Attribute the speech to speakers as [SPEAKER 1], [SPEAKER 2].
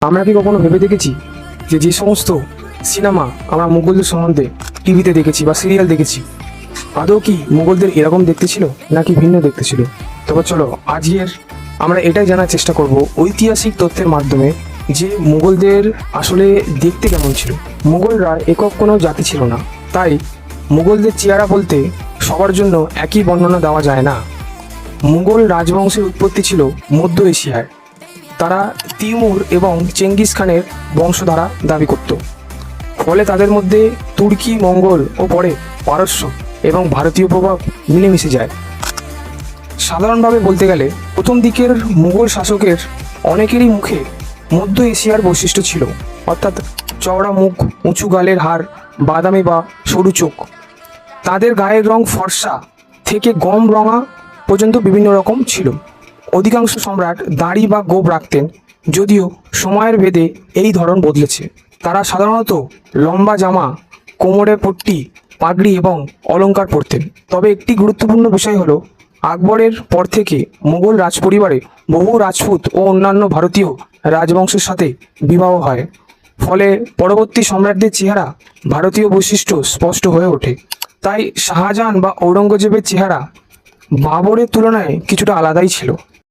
[SPEAKER 1] আমরা কি কখনো ভেবে দেখেছি যে যে সমস্ত সিনেমা আমরা মুঘলদের সম্বন্ধে টিভিতে দেখেছি বা সিরিয়াল দেখেছি, আদৌ কি মুঘলদের এরকম দেখতে ছিল নাকি ভিন্ন দেখতে ছিল? তবে চলো আজকের আমরা এটাই জানার চেষ্টা করব ঐতিহাসিক তথ্যের মাধ্যমে যে মুঘলদের আসলে দেখতে কেমন ছিল। মুঘলরা একক কোনো জাতি ছিল না, তাই মুঘলদের চেহারা বলতে সবার জন্য একই বর্ণনা দেওয়া যায় না। মুঘল রাজবংশের উৎপত্তি ছিল মধ্য এশিয়ায়। তারা তিমুর এবং চেঙ্গিস খানের বংশধারা দাবি করত। ফলে তাদের মধ্যে তুর্কি, মঙ্গল ও পরে পারস্য এবং ভারতীয় প্রভাব মিলেমিশে যায়। সাধারণভাবে বলতে গেলে প্রথম দিকের মুঘল শাসকের অনেকেরই মুখে মধ্য এশিয়ার বৈশিষ্ট্য ছিল, অর্থাৎ চওড়া মুখ, উঁচু গালের হাড়, বাদামি বা সরু চোখ। তাদের গায়ের রং ফর্সা থেকে গম রঙা পর্যন্ত বিভিন্ন রকম ছিল। অধিকাংশ সম্রাট দাড়ি বা গোঁফ রাখতেন, যদিও সময়ের ভেদে এই ধরন বদলেছে। তারা সাধারণত লম্বা জামা, কোমরে পট্টি, পাগড়ি এবং অলংকার পরতেন। তবে একটি গুরুত্বপূর্ণ বিষয় হলো আকবরের পর থেকে মুঘল রাজপরিবারে বহু রাজপুত ও অন্যান্য ভারতীয় রাজবংশের সাথে বিবাহ হয়। ফলে পরবর্তী সম্রাটদের চেহারা ভারতীয় বৈশিষ্ট্য স্পষ্ট হয়ে ওঠে। তাই শাহজাহান বা ঔরঙ্গজেবের চেহারা বাবরের তুলনায় কিছুটা আলাদাই ছিল।